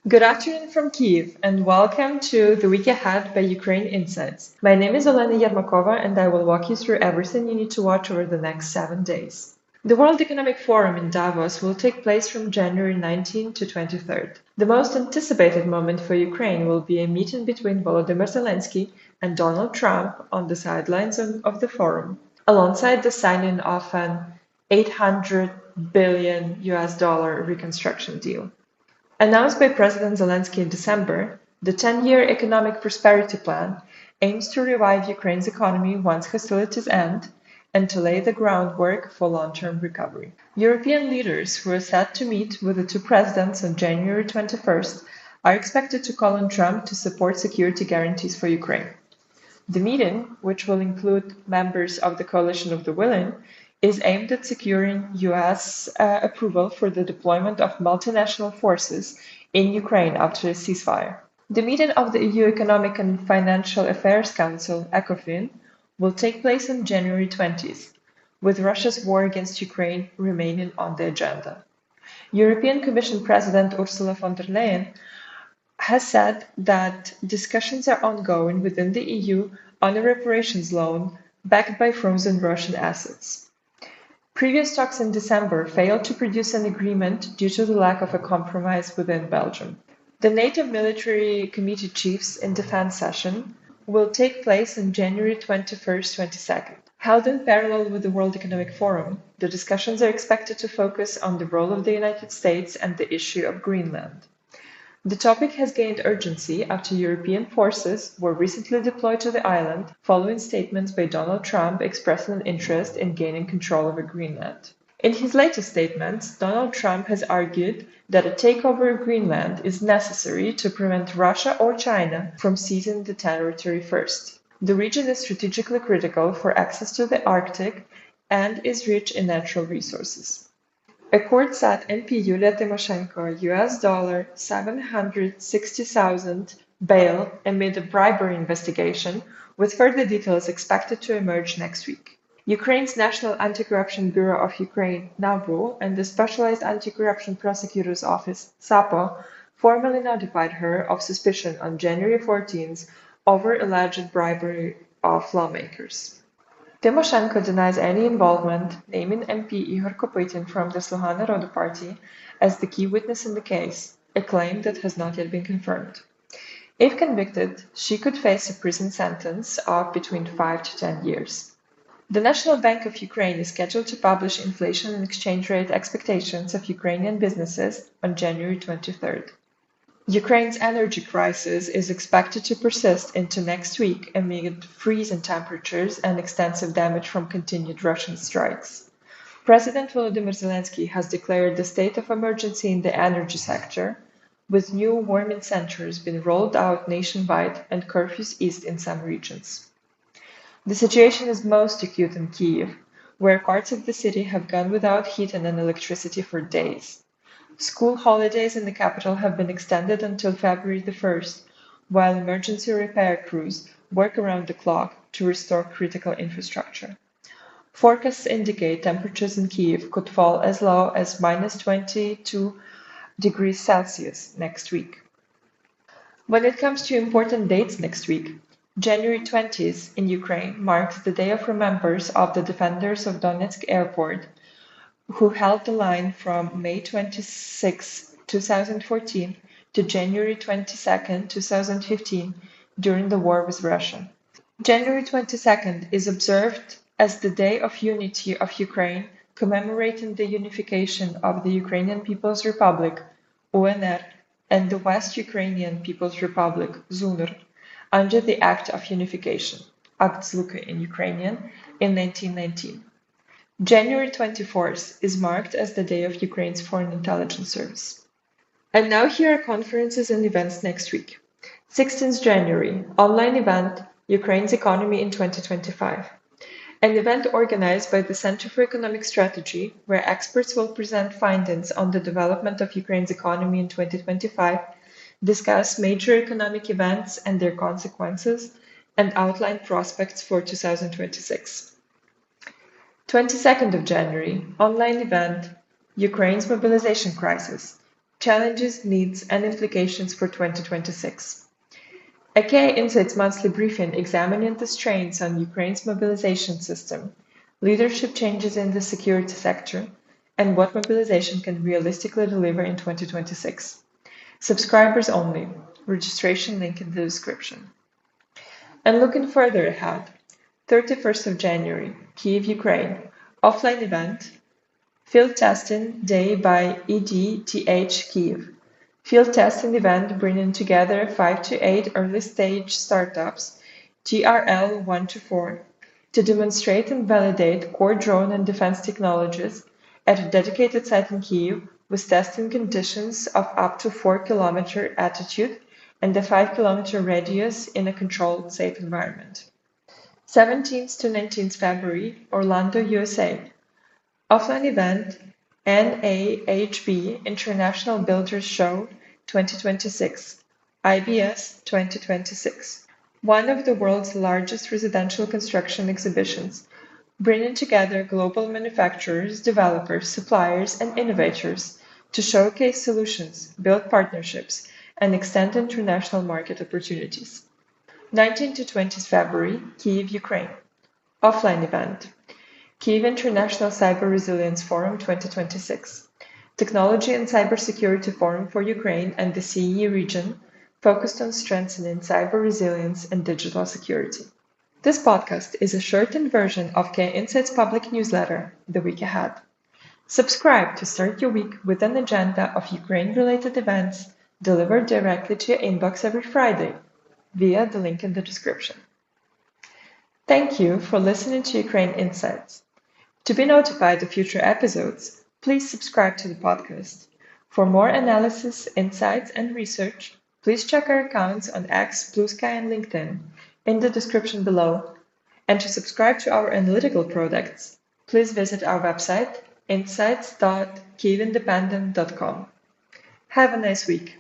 Good afternoon from Kyiv, and welcome to the Week Ahead by Ukraine Insights. My name is Olena Yermakova, and I will walk you through everything you need to watch over the next 7 days. The World Economic Forum in Davos will take place from January 19 to 23rd. The most anticipated moment for Ukraine will be a meeting between Volodymyr Zelensky and Donald Trump on the sidelines of the forum, alongside the signing of an 800 billion US dollar reconstruction deal. Announced by President Zelensky in December, the 10-year economic prosperity plan aims to revive Ukraine's economy once hostilities end and to lay the groundwork for long-term recovery. European leaders who are set to meet with the two presidents on January 21st are expected to call on Trump to support security guarantees for Ukraine. The meeting, which will include members of the Coalition of the Willing, is aimed at securing US approval for the deployment of multinational forces in Ukraine after a ceasefire. The meeting of the EU Economic and Financial Affairs Council, ECOFIN, will take place on January 20th, with Russia's war against Ukraine remaining on the agenda. European Commission President Ursula von der Leyen has said that discussions are ongoing within the EU on a reparations loan backed by frozen Russian assets. Previous talks in December failed to produce an agreement due to the lack of a compromise within Belgium. The NATO Military Committee Chiefs in Defense session will take place on January 21st, 22nd. Held in parallel with the World Economic Forum, the discussions are expected to focus on the role of the United States and the issue of Greenland. The topic has gained urgency after European forces were recently deployed to the island following statements by Donald Trump expressing an interest in gaining control over Greenland. In his latest statements, Donald Trump has argued that a takeover of Greenland is necessary to prevent Russia or China from seizing the territory first. The region is strategically critical for access to the Arctic and is rich in natural resources. A court set MP Yulia Tymoshenko $760,000 bail amid a bribery investigation, with further details expected to emerge next week. Ukraine's National Anti-Corruption Bureau of Ukraine, NABU, and the Specialized Anti-Corruption Prosecutor's Office, SAPO, formally notified her of suspicion on January 14th over alleged bribery of lawmakers. Tymoshenko denies any involvement, naming MP Ihor Kopytin from the Sluha Narodu party as the key witness in the case, a claim that has not yet been confirmed. If convicted, she could face a prison sentence of between 5 to 10 years. The National Bank of Ukraine is scheduled to publish inflation and exchange rate expectations of Ukrainian businesses on January 23rd. Ukraine's energy crisis is expected to persist into next week amid freezing temperatures and extensive damage from continued Russian strikes. President Volodymyr Zelensky has declared the state of emergency in the energy sector, with new warming centers being rolled out nationwide and curfews eased in some regions. The situation is most acute in Kyiv, where parts of the city have gone without heating and electricity for days. School holidays in the capital have been extended until February the 1st, while emergency repair crews work around the clock to restore critical infrastructure. Forecasts indicate temperatures in Kyiv could fall as low as minus 22 degrees Celsius next week. When it comes to important dates next week, January 20th in Ukraine marks the Day of Remembrance of the defenders of Donetsk Airport, who held the line from May 26, 2014 to January 22, 2015 during the war with Russia. January 22nd is observed as the Day of Unity of Ukraine, commemorating the unification of the Ukrainian People's Republic, UNR, and the West Ukrainian People's Republic, ZUNR, under the Act of Unification, Akt Zluky in Ukrainian, in 1919. January 24th is marked as the day of Ukraine's Foreign Intelligence Service. And now here are conferences and events next week. 16th January, online event, Ukraine's Economy in 2025. An event organized by the Center for Economic Strategy, where experts will present findings on the development of Ukraine's economy in 2025, discuss major economic events and their consequences, and outline prospects for 2026. 22nd of January, online event, Ukraine's mobilization crisis, challenges, needs, and implications for 2026. A Kyiv Insights monthly briefing examining the strains on Ukraine's mobilization system, leadership changes in the security sector, and what mobilization can realistically deliver in 2026. Subscribers only. Registration link in the description. And looking further ahead, 31st of January, Kyiv, Ukraine, offline event, Field Testing Day by EDTH Kyiv. Field testing event bringing together 5 to 8 early-stage startups, TRL 1 to 4, to demonstrate and validate core drone and defense technologies at a dedicated site in Kyiv with testing conditions of up to 4-kilometer altitude and a 5-kilometer radius in a controlled, safe environment. 17th to 19th February, Orlando, USA. Offline event NAHB International Builders Show 2026, IBS 2026, one of the world's largest residential construction exhibitions, bringing together global manufacturers, developers, suppliers, and innovators to showcase solutions, build partnerships, and extend international market opportunities. 19 to 20 February, Kyiv, Ukraine. Offline event. Kyiv International Cyber Resilience Forum 2026. Technology and Cybersecurity Forum for Ukraine and the CEE region, focused on strengthening cyber resilience and digital security. This podcast is a shortened version of Kyiv Insights public newsletter, The Week Ahead. Subscribe to start your week with an agenda of Ukraine-related events delivered directly to your inbox every Friday via the link in the description. Thank you for listening to Ukraine Insights. To be notified of future episodes, please subscribe to the podcast. For more analysis, insights, and research, please check our accounts on X, Blue Sky, and LinkedIn in the description below. And to subscribe to our analytical products, please visit our website, insights.kyivindependent.com. Have a nice week.